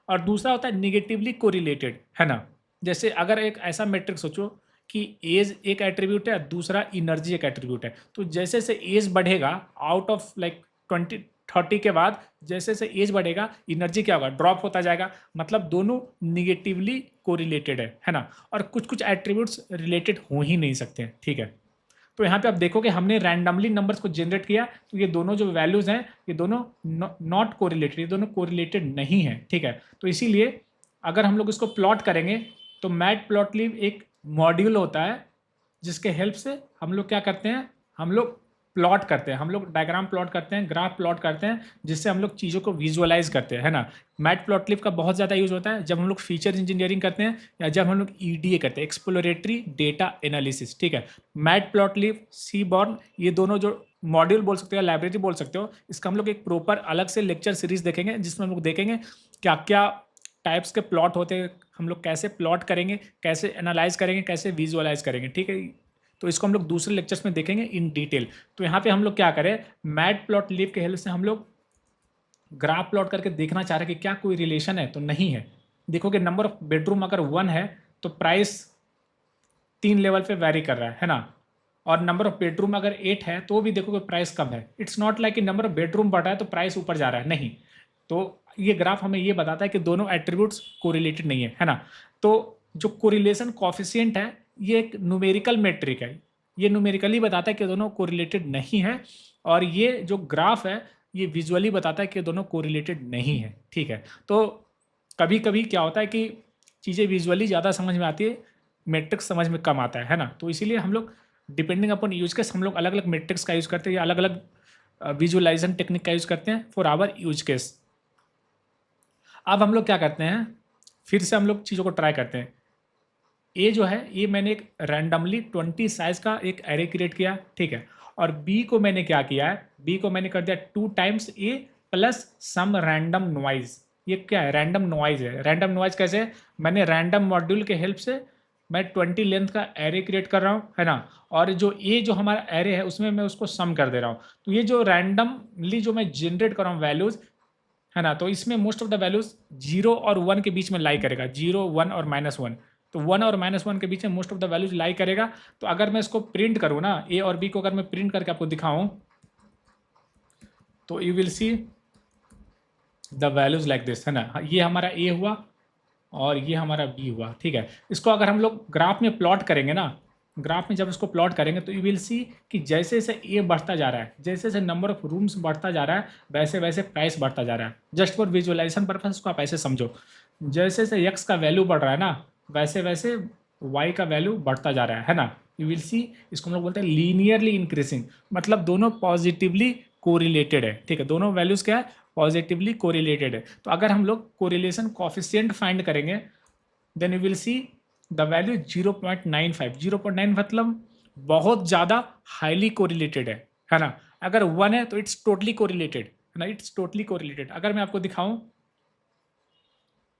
Speaker 1: और दूसरा होता है निगेटिवली कोरिलेटेड, है ना। जैसे अगर एक ऐसा मैट्रिक्स सोचो कि एज एक एट्रीब्यूट है, दूसरा इनर्जी एक एट्रीब्यूट है, तो जैसे जैसे एज बढ़ेगा आउट ऑफ लाइक 20-30 के बाद जैसे जैसे एज बढ़ेगा इनर्जी क्या होगा, ड्रॉप होता जाएगा, मतलब दोनों निगेटिवली कोरिलेटेड है ना। और कुछ कुछ एट्रीब्यूट्स रिलेटेड हो ही नहीं सकते हैं। ठीक है, तो यहाँ पे आप देखोगे हमने रैंडमली नंबर्स को जनरेट किया, तो ये दोनों जो वैल्यूज हैं ये दोनों नॉट कोरिलेटेड, ये दोनों कोरिलेटेड नहीं है। ठीक है, तो इसीलिए अगर हम लोग इसको प्लॉट करेंगे तो मैटप्लॉटलिब एक मॉड्यूल होता है जिसके हेल्प से हम लोग क्या करते हैं, हम लोग प्लॉट करते हैं, हम लोग डायग्राम प्लॉट करते हैं, ग्राफ प्लॉट करते हैं, जिससे हम लोग चीज़ों को विजुअलाइज करते हैं, है ना। मैटप्लॉटलिब का बहुत ज़्यादा यूज़ होता है जब हम लोग फीचर इंजीनियरिंग करते हैं या जब हम लोग ईडीए करते हैं, एक्सप्लोरेटरी डेटा एनालिसिस। ठीक है, मैटप्लॉटलिब, सीबॉर्न, ये दोनों जो मॉड्यूल बोल सकते हो, लाइब्रेरी बोल सकते हो, इसका हम लोग एक प्रॉपर अलग से लेक्चर सीरीज देखेंगे जिसमें हम लोग देखेंगे क्या क्या टाइप्स के प्लॉट होते हैं, हम लोग कैसे प्लॉट करेंगे, कैसे एनालाइज करेंगे, कैसे विजुअलाइज करेंगे। ठीक है, तो इसको हम लोग दूसरे लेक्चर्स में देखेंगे इन डिटेल। तो यहाँ पे हम लोग क्या करें, मैटप्लॉटलिब के हेल्प से हम लोग ग्राफ प्लॉट करके देखना चाह रहे हैं कि क्या कोई रिलेशन है, तो नहीं है। देखोगे नंबर ऑफ बेडरूम अगर 1 है तो प्राइस 3 लेवल पे वैरी कर रहा है ना। और नंबर ऑफ बेडरूम अगर 8 है तो भी देखोगे प्राइस कम है। इट्स नॉट लाइक कि नंबर ऑफ बेडरूम बढ़ रहा है तो प्राइस ऊपर जा रहा है, नहीं। तो ये ग्राफ हमें ये बताता है कि दोनों एट्रीब्यूट्स कोरिलेटेड नहीं है ना। तो जो कोरिलेशन कॉफिशिएंट है ये एक न्यूमेरिकल मेट्रिक है, ये न्यूमेरिकली बताता है कि दोनों कोरिलेटेड नहीं है। और ये जो ग्राफ है ये विजुअली बताता है कि दोनों कोरिलेटेड नहीं है। ठीक है, तो कभी कभी क्या होता है कि चीज़ें विजुअली ज़्यादा समझ में आती है, मेट्रिक्स समझ में कम आता है ना। तो इसीलिए हम लोग डिपेंडिंग अपॉन यूज केस हम लोग अलग अलग मेट्रिक्स का यूज़ करते हैं या अलग अलग विजुअलाइजेशन टेक्निक का यूज़ करते हैं फॉर आवर यूज केस। अब हम लोग क्या करते हैं, फिर से हम लोग चीज़ों को ट्राई करते हैं। ए जो है ये मैंने एक रैंडमली 20 साइज का एक एरे क्रिएट किया। ठीक है, और बी को मैंने क्या किया है, बी को मैंने कर दिया 2 टाइम्स ए प्लस सम रैंडम नॉइज। ये क्या है, रैंडम नॉइज है। रैंडम नॉइज कैसे है, मैंने रैंडम मॉड्यूल के हेल्प से मैं 20 लेंथ का एरे क्रिएट कर रहा हूँ, है ना। और जो ए जो हमारा एरे है उसमें मैं उसको सम कर दे रहा हूँ। तो ये जो रैंडमली जो मैं जनरेट कर रहा हूँ वैल्यूज़, है ना, तो इसमें मोस्ट ऑफ द वैल्यूज 0 और 1 के बीच में लाई करेगा, 0, 1 और -1। तो 1 और -1 के बीच में मोस्ट ऑफ द वैल्यूज लाई करेगा। तो अगर मैं इसको प्रिंट करूँ ना, ए और बी को अगर मैं प्रिंट करके आपको दिखाऊं तो you will see the values like this, है ना। ये हमारा ए हुआ और ये हमारा बी हुआ। ठीक है, इसको अगर हम लोग ग्राफ में प्लॉट करेंगे ना, ग्राफ में जब इसको प्लॉट करेंगे तो यू विल सी कि जैसे जैसे ए बढ़ता जा रहा है, जैसे जैसे नंबर ऑफ रूम्स बढ़ता जा रहा है, वैसे वैसे प्राइस बढ़ता जा रहा है। जस्ट फॉर विजुअलाइजेशन पर्पज इसको आप ऐसे समझो, जैसे जैसे एक्स का वैल्यू बढ़ रहा है ना, वैसे वैसे वाई का वैल्यू बढ़ता जा रहा है ना। यू विल सी, इसको हम लोग बोलते हैं लीनियरली इंक्रीजिंग, मतलब दोनों पॉजिटिवली कोरिलेटेड है। ठीक है, दोनों वैल्यूज़ क्या है, पॉजिटिवली कोरिलेटेड है। तो अगर हम लोग कोरिलेशन कॉफिशिएंट फाइंड करेंगे then you will see the value 0.95, 0.9 मतलब बहुत ज़्यादा हाईली कोरिलेटेड है ना। अगर 1 है तो इट्स टोटली कोरिलेटेड है ना, इट्स टोटली कोरिलेटेड। अगर मैं आपको दिखाऊं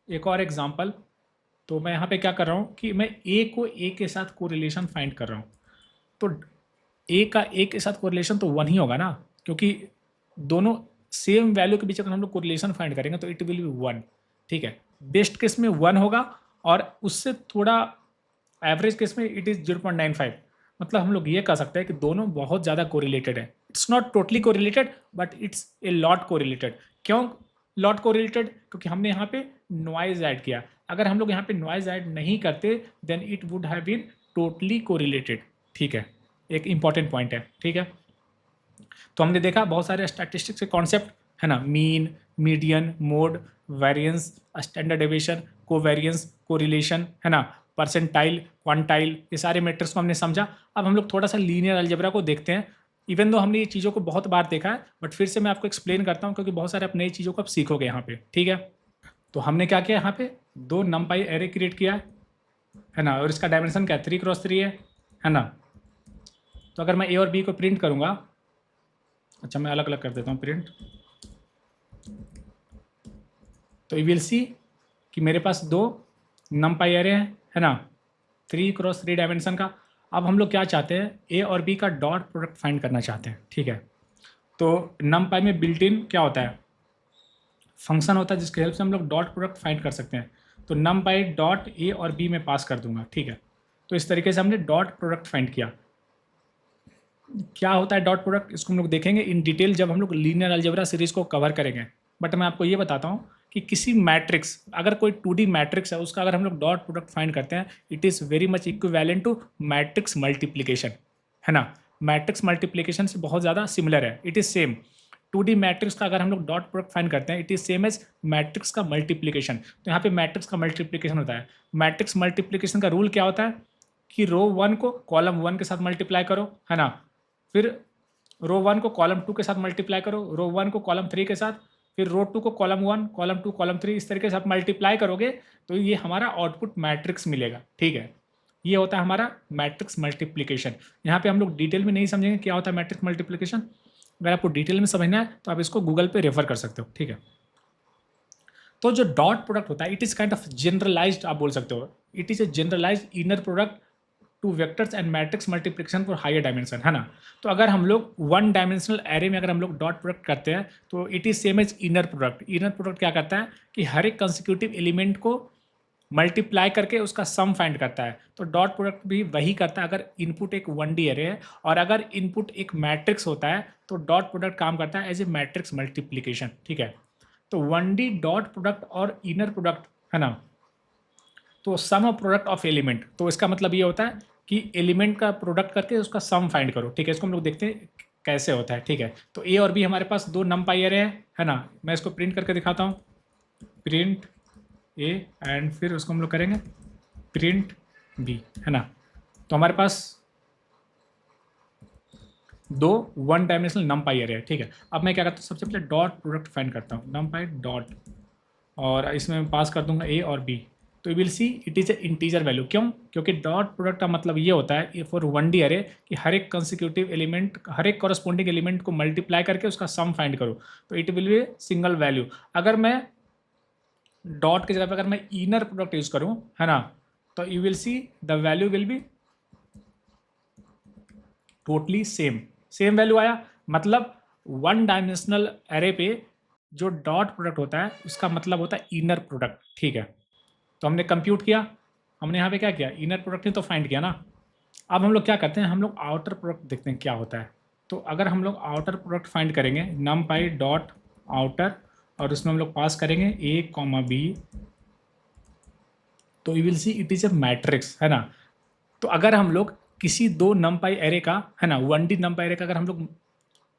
Speaker 1: एक और एग्जांपल, तो मैं यहाँ पे क्या कर रहा हूँ कि मैं ए को ए के साथ कोरिलेशन फाइंड कर रहा हूँ। तो ए का ए के साथ कोरिलेशन तो 1 ही होगा ना, क्योंकि दोनों सेम वैल्यू के बीच अगर हम लोग कोरिलेशन फाइंड करेंगे तो इट विल बी 1। ठीक है, बेस्ट केस में 1 होगा और उससे थोड़ा एवरेज केस में इट इज़ 0.95। मतलब हम लोग ये कह सकते हैं कि दोनों बहुत ज़्यादा कोरिलेटेड है। It's not totally correlated but it's a lot correlated. क्यों लॉट कोरिलेटेड? क्योंकि हमने यहाँ पे नॉइज ऐड किया। अगर हम लोग यहाँ पे नॉइज ऐड नहीं करते then it would have been totally correlated. ठीक है, एक इंपॉर्टेंट पॉइंट है। ठीक है, तो हमने देखा बहुत सारे स्टैटिस्टिक्स के कॉन्सेप्ट है ना, mean, median, mode, variance, standard deviation, covariance, correlation है ना, परसेंटाइल, क्वांटाइल, ये सारे मैट्रिक्स को हमने समझा। अब हम लोग थोड़ा सा लीनियर अलजेब्रा को देखते हैं। इवन दो हमने ये चीज़ों को बहुत बार देखा है बट फिर से मैं आपको एक्सप्लेन करता हूँ, क्योंकि बहुत सारे आप नई चीज़ों को आप सीखोगे यहाँ पे। ठीक है, तो हमने क्या किया, यहाँ पे दो नमपाई एरे क्रिएट किया है ना, और इसका डायमेंशन क्या है, 3x3 है ना। तो अगर मैं ए और बी को प्रिंट करूँगा, अच्छा मैं अलग अलग कर देता हूँ प्रिंट, तो यू विल सी कि मेरे पास दो नमपाई एरे है ना, 3x3 डायमेंशन का। अब हम लोग क्या चाहते हैं, ए और बी का डॉट प्रोडक्ट फाइंड करना चाहते हैं। ठीक है, तो नमपाई में बिल्ट इन क्या होता है, फंक्शन होता है जिसकी हेल्प से हम लोग डॉट प्रोडक्ट फाइंड कर सकते हैं। तो नमपाई डॉट ए और बी में पास कर दूंगा। ठीक है, तो इस तरीके से हमने डॉट प्रोडक्ट फाइंड किया। क्या होता है डॉट प्रोडक्ट, इसको हम लोग देखेंगे इन डिटेल जब हम लोग लीनियर अलजेब्रा सीरीज को कवर करेंगे। बट मैं आपको ये बताता हूँ कि किसी मैट्रिक्स, अगर कोई 2D मैट्रिक्स है उसका अगर हम लोग डॉट प्रोडक्ट फाइंड करते हैं, it is very much equivalent to matrix multiplication है ना। मैट्रिक्स मल्टीप्लिकेशन से बहुत ज़्यादा सिमिलर है, it is same. 2D matrix का अगर हम लोग डॉट प्रोडक्ट फाइंड करते हैं, it is same as matrix का मल्टीप्लिकेशन। तो यहाँ पे मैट्रिक्स का मल्टीप्लिकेशन होता है। मैट्रिक्स मल्टीप्लिकेशन का रूल क्या होता है कि रो 1 को कॉलम 1 के साथ मल्टीप्लाई करो है ना, फिर रो 1 को कॉलम 2 के साथ मल्टीप्लाई करो, रो 1 को कॉलम 3 के साथ, फिर रो 2 को कॉलम 1, कॉलम 2, कॉलम 3, इस तरीके से आप मल्टीप्लाई करोगे तो ये हमारा आउटपुट मैट्रिक्स मिलेगा। ठीक है, ये होता है हमारा मैट्रिक्स मल्टीप्लिकेशन। यहाँ पे हम लोग डिटेल में नहीं समझेंगे क्या होता है मैट्रिक्स मल्टीप्लिकेशन। अगर आपको डिटेल में समझना है तो आप इसको गूगल पे रेफर कर सकते हो। ठीक है, तो जो डॉट प्रोडक्ट होता है it is kind of generalised, आप बोल सकते हो it is a generalised inner product two vectors and matrix multiplication for higher dimension है ना। तो अगर हम लोग 1 डायमेंशनल एरे में अगर हम लोग डॉट प्रोडक्ट करते हैं तो it is same as inner product. Inner product क्या करता है कि हर एक कंसिक्यूटिव एलिमेंट को मल्टीप्लाई करके उसका सम फाइंड करता है। तो डॉट प्रोडक्ट भी वही करता है। अगर इनपुट एक 1D एरे है और अगर इनपुट एक मैट्रिक्स होता है तो डॉट प्रोडक्ट काम करता है एज ए मैट्रिक्स मल्टीप्लिकेशन। ठीक है, तो 1D डॉट प्रोडक्ट और इनर प्रोडक्ट है ना, तो सम ऑफ प्रोडक्ट ऑफ एलिमेंट, तो इसका मतलब ये होता है कि एलिमेंट का प्रोडक्ट करके उसका सम फाइंड करो। ठीक है, इसको हम लोग देखते हैं कैसे होता है। ठीक है, तो ए और बी हमारे पास दो नमपाई एरे है ना, मैं इसको प्रिंट करके दिखाता हूँ, प्रिंट ए एंड फिर उसको हम लोग करेंगे प्रिंट बी है ना। तो हमारे पास दो 1 डायमेंशनल नमपाई एरे है। ठीक है, अब मैं क्या करता हूँ, सबसे पहले डॉट प्रोडक्ट फाइंड करता हूँ, नमपाई डॉट, और इसमें मैं पास कर दूंगा ए और बी। तो you will see it is a integer value. क्यों? क्योंकि डॉट प्रोडक्ट का मतलब ये होता है फॉर 1D एरे कि हर एक कंसिक्यूटिव एलिमेंट, हर एक कॉरस्पॉन्डिंग एलिमेंट को मल्टीप्लाई करके उसका सम फाइंड करो, तो it will B a single value. अगर मैं डॉट की जगह पर अगर मैं इनर प्रोडक्ट यूज करूं है ना, तो you will see the value will be totally same, same value आया। मतलब 1 डायमेंशनल एरे पे जो डॉट प्रोडक्ट होता है उसका मतलब होता है इनर प्रोडक्ट। ठीक है, तो हमने कंप्यूट किया, हमने यहाँ पे क्या किया, इनर प्रोडक्ट ही तो फाइंड किया ना। अब हम लोग क्या करते हैं, हम लोग आउटर प्रोडक्ट देखते हैं क्या होता है। तो अगर हम लोग आउटर प्रोडक्ट फाइंड करेंगे नमपाई डॉट आउटर, और उसमें हम लोग पास करेंगे ए कॉमा बी, तो you will see it is A matrix है ना। तो अगर हम लोग किसी दो नमपाई एरे का है ना, 1D नमपाई एरे का अगर हम लोग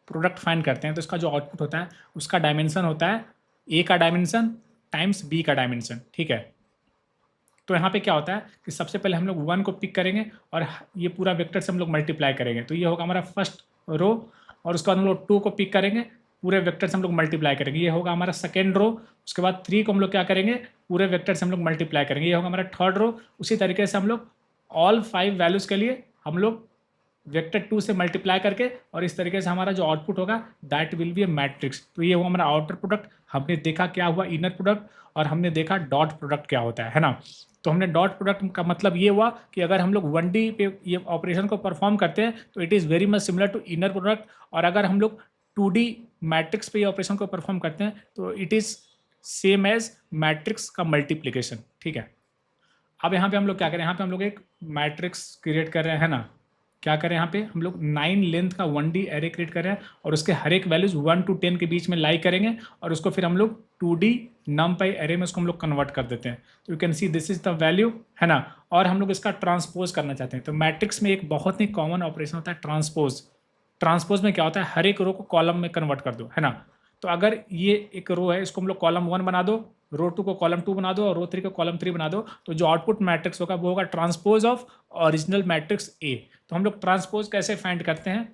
Speaker 1: प्रोडक्ट फाइंड करते हैं तो इसका जो आउटपुट होता है उसका डायमेंशन होता है ए का डायमेंशन टाइम्स बी का डायमेंशन। ठीक है, तो यहाँ पे क्या होता है कि सबसे पहले हम लोग 1 को पिक करेंगे और ये पूरा वेक्टर से हम लोग मल्टीप्लाई करेंगे, तो ये होगा हमारा फर्स्ट रो, और उसके बाद हम लोग 2 को पिक करेंगे, पूरे वेक्टर से हम लोग मल्टीप्लाई करेंगे, ये होगा हमारा सेकेंड रो। उसके बाद 3 को हम लोग क्या करेंगे, पूरे वेक्टर से हम लोग मल्टीप्लाई करेंगे, ये होगा हमारा थर्ड रो। उसी तरीके से हम लोग ऑल 5 वैल्यूज़ के लिए हम लोग वेक्टर 2 से मल्टीप्लाई करके, और इस तरीके से हमारा जो आउटपुट होगा that will B A matrix. तो ये हुआ हमारा आउटर प्रोडक्ट। हमने देखा क्या हुआ इनर प्रोडक्ट, और हमने देखा डॉट प्रोडक्ट क्या होता है ना। तो हमने डॉट प्रोडक्ट का मतलब ये हुआ कि अगर हम लोग 1D पे ये ऑपरेशन को परफॉर्म करते हैं तो it is very much similar to inner product, और अगर हम लोग 2D मैट्रिक्स पे ये ऑपरेशन को परफॉर्म करते हैं तो it is same as matrix का मल्टीप्लिकेशन। ठीक है, अब यहाँ पे हम लोग क्या करें, यहाँ पे हम लोग एक मैट्रिक्स क्रिएट कर रहे हैं ना। क्या करें, यहाँ पे हम लोग 9 लेंथ का 1D एरे क्रिएट कर रहे हैं, और उसके हर एक वैल्यूज 1 to 10 के बीच में लाई करेंगे, और उसको फिर हम लोग 2D नमपाई एरे में उसको हम लोग कन्वर्ट कर देते हैं। तो you can see this is the value, है ना। और हम लोग इसका ट्रांसपोज करना चाहते हैं। तो मैट्रिक्स में एक बहुत ही कॉमन ऑपरेशन होता है ट्रांसपोज। ट्रांसपोज में क्या होता है, हर एक रो को कॉलम में कन्वर्ट कर दो, है ना। तो अगर ये एक रो है, इसको हम लोग कॉलम 1 बना दो, रो 2 को कॉलम 2 बना दो, और रो 3 को कॉलम 3 बना दो, तो जो आउटपुट मैट्रिक्स होगा वो होगा transpose of original matrix A. तो हम लोग ट्रांसपोज कैसे फाइंड करते हैं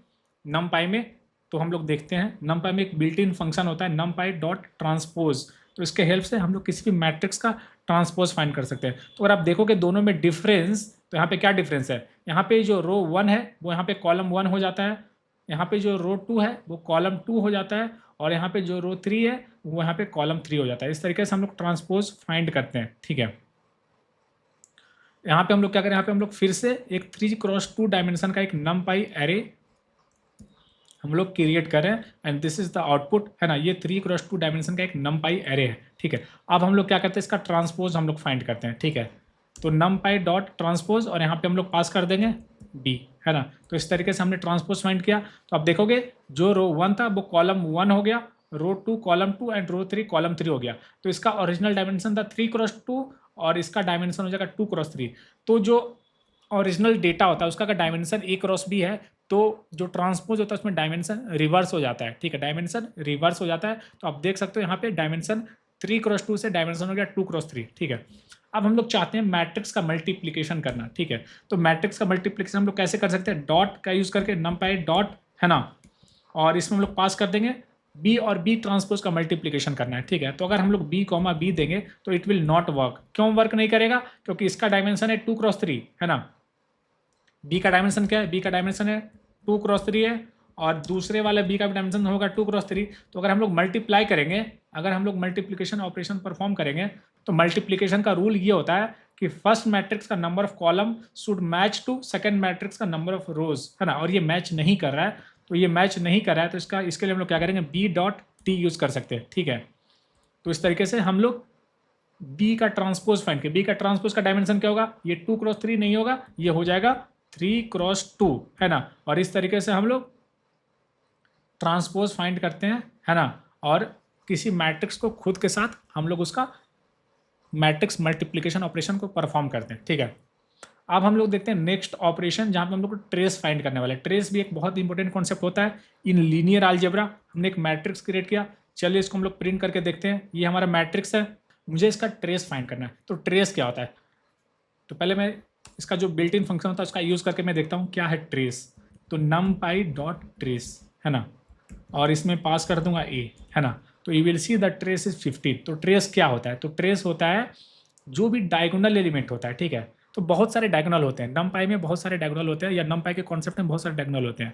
Speaker 1: नमपाई में, तो हम लोग देखते हैं नमपाई में एक बिल्ट इन फंक्शन होता है नमपाई डॉट ट्रांसपोज। तो इसके हेल्प से हम लोग किसी भी मैट्रिक्स का ट्रांसपोज फाइंड कर सकते हैं। तो अगर आप देखोगे दोनों में डिफरेंस, तो यहाँ पे क्या डिफरेंस है, यहाँ पे जो रो 1 है वो यहाँ पे कॉलम 1 हो जाता है, यहाँ पे जो रो 2 है वो कॉलम 2 हो जाता है, और यहाँ पे जो रो 3 है वो यहाँ पे कॉलम 3 हो जाता है। इस तरीके से हम लोग ट्रांसपोज फाइंड करते हैं। ठीक है, यहाँ पे हम लोग क्या करें, यहाँ पे हम लोग फिर से एक 3x2 डायमेंशन का एक नमपाई एरे हम लोग क्रिएट करें, and this is the output, है ना। ये 3x2 डायमेंशन का एक नमपाई एरे है। ठीक है, अब हम लोग क्या करते हैं, इसका ट्रांसपोज हम लोग फाइंड करते हैं। ठीक है, तो नमपाई डॉट ट्रांसपोज, और यहाँ पे हम लोग पास कर देंगे b, है ना। तो इस तरीके से हमने ट्रांसपोज फाइंड किया। तो आप देखोगे जो रो 1 था वो कॉलम 1 हो गया, रो 2 कॉलम 2, एंड रो 3 कॉलम 3 हो गया। तो इसका ओरिजिनल डायमेंशन था 3x2, और इसका डायमेंशन हो जाएगा 2x3। तो जो ओरिजिनल डेटा होता है उसका अगर डायमेंशन a×b है, तो जो ट्रांसपोज होता है उसमें डायमेंशन रिवर्स हो जाता है। ठीक है, डायमेंशन रिवर्स हो जाता है। तो आप देख सकते हो यहाँ पे डायमेंशन 3x2 से डायमेंशन हो गया 2x3। ठीक है, अब हम लोग चाहते हैं मैट्रिक्स का मल्टीप्लिकेशन करना। ठीक है, तो मैट्रिक्स का मल्टीप्लिकेशन हम लोग कैसे कर सकते हैं, डॉट का यूज करके नमपाई डॉट, है ना, और इसमें हम लोग पास कर देंगे b, और b ट्रांसपोज का मल्टीप्लिकेशन करना है। ठीक है, तो अगर हम लोग b, b देंगे तो इट विल नॉट वर्क। क्यों वर्क नहीं करेगा, क्योंकि इसका डायमेंशन है 2x3, है ना। b का डायमेंशन क्या है, b का डायमेंशन है 2x3 है, और दूसरे वाले b का भी डायमेंशन होगा 2x3। तो अगर हम लोग मल्टीप्लाई करेंगे, अगर हम लोग मल्टीप्लिकेशन ऑपरेशन परफॉर्म करेंगे, तो मल्टीप्लिकेशन का रूल ये होता है कि फर्स्ट मैट्रिक्स का number of column should match to second matrix का नंबर ऑफ रोज, है ना। और ये मैच नहीं कर रहा है, तो ये मैच नहीं कर रहा है, तो इसके लिए हम लोग क्या करेंगे, b.t यूज कर सकते हैं। ठीक है, तो इस तरीके से हम लोग b का ट्रांसपोज फाइंड किया। b का ट्रांसपोज का डायमेंशन क्या होगा, ये 2x3 नहीं होगा, ये हो जाएगा 3x2, है ना। और इस तरीके से हम लोग ट्रांसपोज फाइंड करते हैं, है ना। और किसी मैट्रिक्स को खुद के साथ हम लोग उसका मैट्रिक्स मल्टीप्लिकेशन ऑपरेशन को परफॉर्म करते हैं। ठीक है, अब हम लोग देखते हैं नेक्स्ट ऑपरेशन, जहाँ पे हम लोग को ट्रेस फाइंड करने वाले हैं। ट्रेस भी एक बहुत इंपॉर्टेंट कॉन्सेप्ट होता है इन लीनियर अलजेब्रा। हमने एक मैट्रिक्स क्रिएट किया, चलिए इसको हम लोग प्रिंट करके देखते हैं। ये हमारा मैट्रिक्स है, मुझे इसका ट्रेस फाइंड करना है। तो ट्रेस क्या होता है, तो पहले मैं इसका जो बिल्ट इन फंक्शन होता है उसका यूज़ करके मैं देखता हूँ क्या है ट्रेस। तो नमपाई डॉट ट्रेस, है ना, और इसमें पास कर दूंगा a, है ना। तो you will see the trace is 15। तो ट्रेस क्या होता है, तो ट्रेस होता है जो भी डायगोनल एलिमेंट होता है। ठीक है, तो बहुत सारे डायगोनल होते हैं नमपाई में, बहुत सारे डायगोनल होते हैं, या नमपाई के कॉन्सेप्ट में बहुत सारे डायगोनल होते हैं।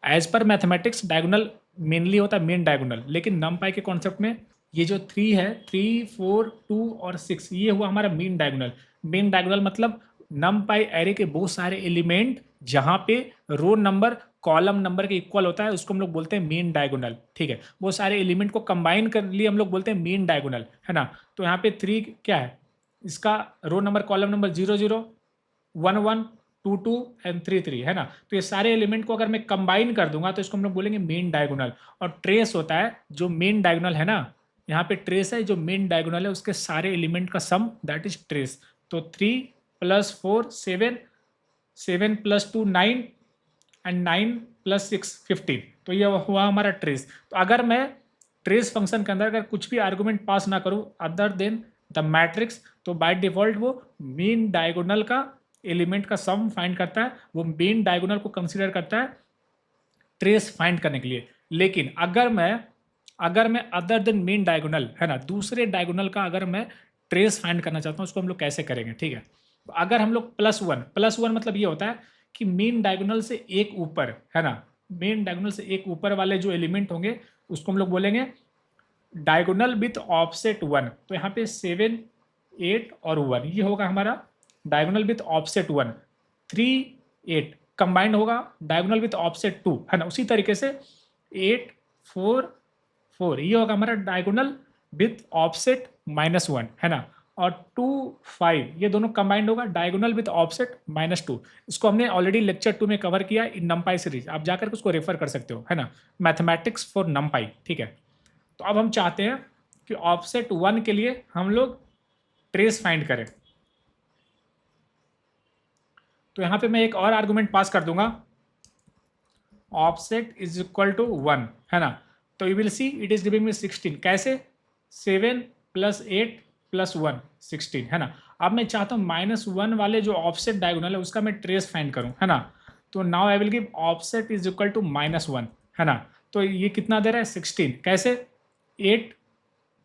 Speaker 1: As per mathematics diagonal mainly होता है मेन डायगोनल, लेकिन नमपाई के कॉन्सेप्ट में ये जो 3 है, 3, 4, 2 और 6, ये हुआ हमारा मेन डायगोनल। मेन डायगोनल मतलब नमपाई एरे के बहुत सारे एलिमेंट जहाँ पे रो नंबर कॉलम नंबर के इक्वल होता है, उसको हम लोग बोलते हैं मेन डायगोनल। ठीक है, वो सारे एलिमेंट को कंबाइन कर लिए हम लोग बोलते हैं मेन डायगोनल, है ना। तो यहाँ पे 3 क्या है, इसका row number column number 0, 0, 1, 1, 2, 2 and 3, 3, है ना। तो ये सारे एलिमेंट को अगर मैं कंबाइन कर दूंगा तो इसको हम लोग बोलेंगे मेन डायगोनल। और ट्रेस होता है जो मेन डायगोनल है ना, यहाँ पे ट्रेस है जो मेन डायगोनल है उसके सारे एलिमेंट का सम, दैट इज ट्रेस। तो 3 + 4 7, 7 + 2 9, एंड 9 + 6 15। तो ये हुआ हमारा ट्रेस। तो अगर मैं ट्रेस फंक्शन के अंदर अगर कुछ भी आर्गुमेंट पास ना करूँ अदर देन द मैट्रिक्स, तो बाय डिफॉल्ट वो मेन डायगोनल का एलिमेंट का सम फाइंड करता है, वो मेन डायगोनल को कंसीडर करता है ट्रेस फाइंड करने के लिए। लेकिन अगर मैं अगर मैं अदर देन मेन डायगोनल है ना, दूसरे डायगोनल का अगर मैं ट्रेस फाइंड करना चाहता हूँ, उसको हम लोग कैसे करेंगे, ठीक है। अगर हम लोग +1 मतलब ये होता है कि मेन डायगोनल से एक ऊपर है ना, मेन डायगोनल से एक ऊपर वाले जो एलिमेंट होंगे उसको हम लोग बोलेंगे डायगोनल विथ ऑफसेट 1। तो यहाँ पे 7, 8 और 1 ये होगा हमारा डायगोनल विथ ऑफसेट 1। 3, 8 कंबाइंड होगा डायगोनल विथ ऑफसेट 2 है ना। उसी तरीके से 8, 4, 4 ये होगा हमारा डायगोनल विथ ऑफसेट -1 है ना। और 2, 5 ये दोनों कंबाइंड होगा डायगोनल विथ ऑफसेट -2। इसको हमने ऑलरेडी लेक्चर 2 में कवर किया इन नमपाई सीरीज, आप जाकर उसको रेफर कर सकते हो है ना, मैथमेटिक्स फॉर नमपाई, ठीक है। तो अब हम चाहते हैं कि ऑफसेट 1 के लिए हम लोग ट्रेस फाइंड करें। तो यहां पे मैं एक और आर्गुमेंट पास कर दूंगा, ऑफसेट इज इक्वल टू 1 है ना। तो you will see it is giving me 16। कैसे? 7 + 8 + 1 16 है ना। अब मैं चाहता हूँ -1 वाले जो ऑफसेट डायगोनल है उसका मैं ट्रेस फाइंड करूँ है ना। तो now I will give offset is equal to -1 है ना। तो ये कितना दे रहा है? 16। कैसे? 8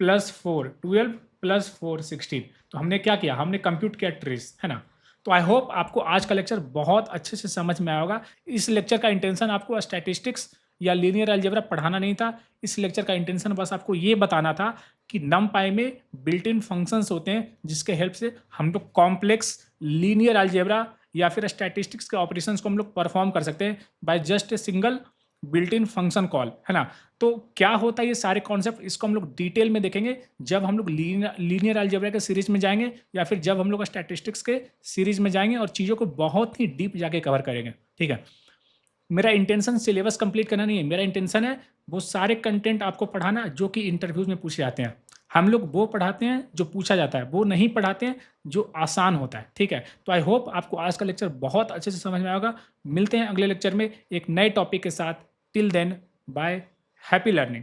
Speaker 1: + 4 12 + 4 16। तो हमने क्या किया? हमने कंप्यूट किया ट्रेस है ना। तो आई होप आपको आज का लेक्चर बहुत अच्छे से समझ में आया होगा। इस लेक्चर का इंटेंशन आपको स्टैटिस्टिक्स या लीनियर अलजेब्रा पढ़ाना नहीं था। इस लेक्चर का इंटेंशन बस आपको ये बताना था कि नमपाई में बिल्ट इन फंक्शंस होते हैं जिसके हेल्प से हम लोग कॉम्प्लेक्स लीनियर अलजेब्रा या फिर स्टैटिस्टिक्स के ऑपरेशंस को हम लोग परफॉर्म कर सकते हैं by just a single built in function call है ना। तो क्या होता है ये सारे कॉन्सेप्ट, इसको हम लोग डिटेल में देखेंगे जब हम लोग लीनियर अलजेब्रा के सीरीज में जाएंगे या फिर जब हम लोग स्टैटिस्टिक्स के सीरीज में जाएंगे और चीज़ों को बहुत ही डीप जाके कवर करेंगे, ठीक है। मेरा इंटेंशन सिलेबस कंप्लीट करना नहीं है, मेरा इंटेंशन है वो सारे कंटेंट आपको पढ़ाना जो कि इंटरव्यूज में पूछे जाते हैं। हम लोग वो पढ़ाते हैं जो पूछा जाता है, वो नहीं पढ़ाते हैं जो आसान होता है, ठीक है। तो आई होप आपको आज का लेक्चर बहुत अच्छे से समझ में आएगा। मिलते हैं अगले लेक्चर में एक नए टॉपिक के साथ। Till then bye, happy learning.